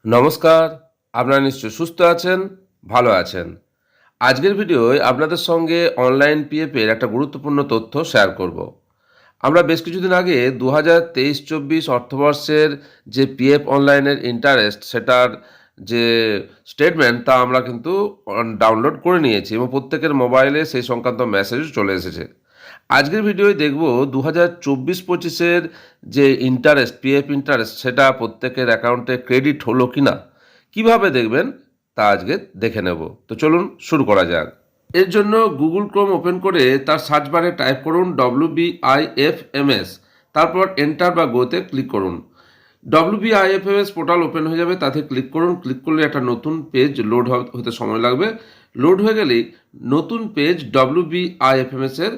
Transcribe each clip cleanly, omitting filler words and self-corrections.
নমস্কার, আপনারা নিশ্চয়ই সুস্থ আছেন, ভালো আছেন। আজকের ভিডিওয় আপনাদের সঙ্গে অনলাইন পিএফের একটা গুরুত্বপূর্ণ তথ্য শেয়ার করব। আমরা বেশ কিছুদিন আগে 2023-24 অর্থবর্ষের যে পিএফ অনলাইনের ইন্টারেস্ট সেটার যে স্টেটমেন্ট তা আমরা কিন্তু ডাউনলোড করে নিয়েছি এবং প্রত্যেকের মোবাইলে সেই সংক্রান্ত মেসেজও চলে এসেছে। আজকের ভিডিওয় দেখব 2024-25-এর যে ইন্টারেস্ট পিএফ ইন্টারেস্ট সেটা প্রত্যেকের অ্যাকাউন্টে ক্রেডিট হলো কি না, কীভাবে দেখবেন তা আজকে দেখে নেব। তো চলুন শুরু করা যাক। এর জন্য গুগল ক্রোম ওপেন করে তার সার্চ বারে টাইপ করুন WBIFMS, তারপর এন্টার বা গোতে ক্লিক করুন। WBIFMS পোর্টাল ওপেন হয়ে যাবে, তাতে ক্লিক করুন। ক্লিক করলে একটা নতুন পেজ লোড হতে সময় লাগবে। লোড হয়ে গেলেই নতুন পেজ WBIFMS এর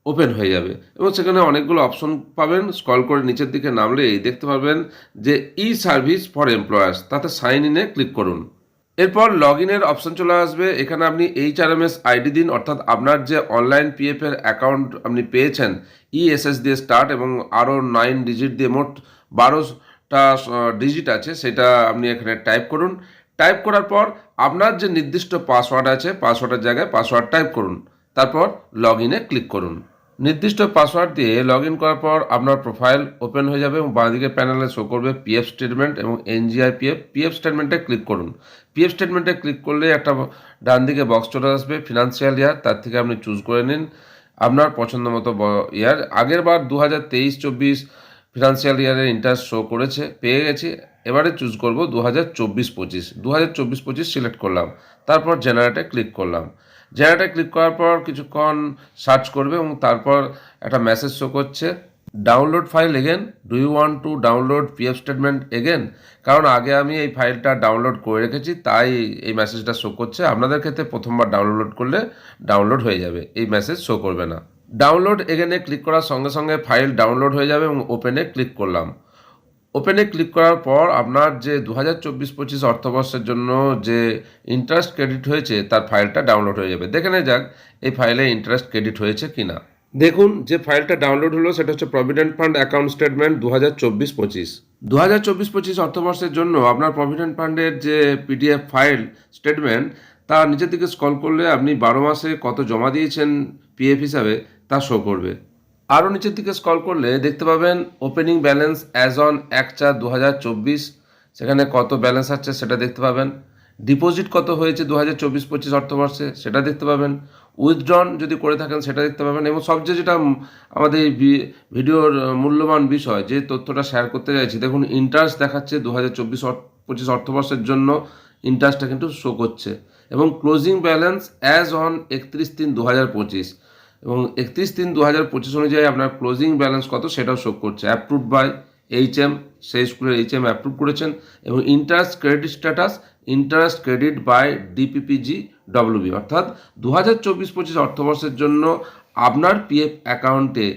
ওপেন হয়ে যাবে এবং সেখানে অনেকগুলো অপশন পাবেন। স্ক্রল করে নিচের দিকে নামলেই দেখতে পাবেন যে ই সার্ভিস ফর এমপ্লয়ার্স, তাতে সাইন ইনে ক্লিক করুন। এরপর লগ ইনের অপশন চলে আসবে। এখানে আপনি HRMS আইডি দিন, অর্থাৎ আপনার যে অনলাইন পিএফের অ্যাকাউন্ট আপনি পেয়েছেন ESS দিয়ে স্টার্ট এবং আরও 9 ডিজিট দিয়ে মোট 12টা ডিজিট আছে, সেটা আপনি এখানে টাইপ করুন। টাইপ করার পর আপনার যে নির্দিষ্ট পাসওয়ার্ড আছে পাসওয়ার্ডের জায়গায় পাসওয়ার্ড টাইপ করুন, তারপর লগ ইনে ক্লিক করুন। নির্দিষ্ট পাসওয়ার্ড দিয়ে লগ ইন করার পর আপনার প্রোফাইল ওপেন হয়ে যাবে এবং বাঁদিকে প্যানেলে শো করবে পিএফ স্টেটমেন্ট এবং NGI পিএফ স্টেটমেন্টে ক্লিক করুন। পিএফ স্টেটমেন্টে ক্লিক করলে একটা ডান দিকে বক্স চলে আসবে ফিনান্সিয়াল ইয়ার, তার থেকে আপনি চুজ করে নিন আপনার পছন্দ মতো ইয়ার। আগের বার 2023-24 ফিনান্সিয়াল ইয়ারের ইন্টারেস্ট শো করেছে, পেয়ে গেছি। এবারে চুজ করব 2024-25। 2024-25 সিলেক্ট করলাম, তারপর জেনারেটে ক্লিক করলাম। জেনারেটে ক্লিক করার পর কিছুক্ষণ সার্চ করবে এবং তারপর একটা মেসেজ শো করছে, download file again, do you want to download PF statement again. কারণ আগে আমি এই ফাইলটা ডাউনলোড করে রেখেছি, তাই এই মেসেজটা শো করছে। আপনাদের ক্ষেত্রে প্রথমবার ডাউনলোড করলে ডাউনলোড হয়ে যাবে, এই মেসেজ শো করবে না। ডাউনলোড এগেনে ক্লিক করার সঙ্গে সঙ্গে ফাইল ডাউনলোড হয়ে যাবে এবং ওপেনে ক্লিক করলাম। ওপেনে ক্লিক করার পর আপনার যে 2024-25 অর্থবর্ষের জন্য যে ইন্টারেস্ট ক্রেডিট হয়েছে তার ফাইলটা ডাউনলোড হয়ে যাবে। দেখে নেওয়া যাক এই ফাইলে ইন্টারেস্ট ক্রেডিট হয়েছে কিনা। দেখুন যে ফাইলটা ডাউনলোড হলো সেটা হচ্ছে প্রভিডেন্ট ফান্ড অ্যাকাউন্ট স্টেটমেন্ট 2024-25। 2024-25 অর্থবর্ষের জন্য আপনার প্রভিডেন্ট ফান্ডের যে PDF ফাইল স্টেটমেন্ট, তার নিচের দিকে স্ক্রল করলে আপনি 12 মাসে কত জমা দিয়েছেন পিএফ হিসাবে তা শো করবে। আরও নিচের দিকে স্ক্রল করলে দেখতে পাবেন ওপেনিং ব্যালেন্স অ্যাজ অন 1/4/2024, সেখানে কত ব্যালেন্স আছে সেটা দেখতে পাবেন। ডিপোজিট কত হয়েছে 2024-25 অর্থবর্ষে সেটা দেখতে পাবেন। উইথড্রন যদি করে থাকেন সেটা দেখতে পাবেন এবং সবচেয়ে যেটা আমাদের এই ভিডিওর মূল্যবান বিষয়, যে তথ্যটা শেয়ার করতে চাইছি, দেখুন ইন্টারেস্ট দেখাচ্ছে 2024-25 অর্থবর্ষের জন্য ইন্টারেস্টটা কিন্তু শো করছে এবং ক্লোজিং ব্যালেন্স অ্যাজ অন 31/3/2025 এবং 31/3/2025 অনুযায়ী আপনার ক্লোজিং ব্যালেন্স কত সেটাও শো করছে। অ্যাপ্রুভড বাই HM, সেই স্কুলের HM অ্যাপ্রুভ করেছেন এবং interest credit status interest credit by DPPGWB, অর্থাৎ 2024-25 অর্থবর্ষের জন্য আপনার পিএফ অ্যাকাউন্টে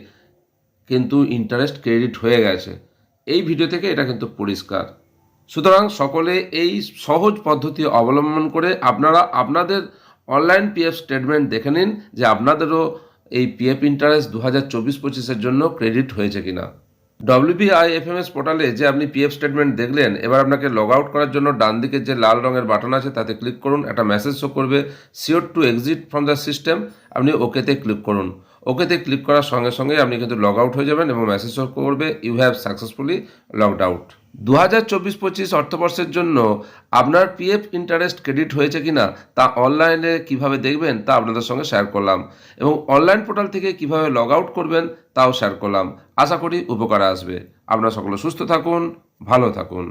কিন্তু ইন্টারেস্ট ক্রেডিট হয়ে গেছে। এই ভিডিও থেকে এটা কিন্তু পরিষ্কার। সুতরাং সকলে এই সহজ পদ্ধতি অবলম্বন করে আপনারা আপনাদের অনলাইন পিএফ স্টেটমেন্ট দেখে নিন যে আপনাদেরও এই পিএফ ইন্টারেস্ট 2024-25-এর জন্য ক্রেডিট হয়েছে কিনা। WBIFMS পোর্টালে যে আপনি পিএফ স্টেটমেন্ট দেখলেন, এবার আপনাকে লগ আউট করার জন্য ডান দিকে যে লাল রঙের বাটন আছে তাতে ক্লিক করুন। একটা মেসেজ শো করবে sure to exit from the system, আপনি ওকেতে ক্লিক করুন। ওকেতে ক্লিক করার সঙ্গে সঙ্গে আপনি কিন্তু লগ আউট হয়ে যাবেন এবং মেসেজ শো করবে you have successfully logged out. 2024-25 অর্থবর্ষের জন্য আপনার পিএফ ইন্টারেস্ট ক্রেডিট হয়েছে কিনা তা অনলাইনে কিভাবে দেখবেন তা আপনাদের সঙ্গে শেয়ার করলাম এবং অনলাইন পোর্টাল থেকে কিভাবে লগ আউট করবেন তাও শেয়ার করলাম। আশা করি উপকারে আসবে। আপনারা সকলে সুস্থ থাকুন, ভালো থাকুন।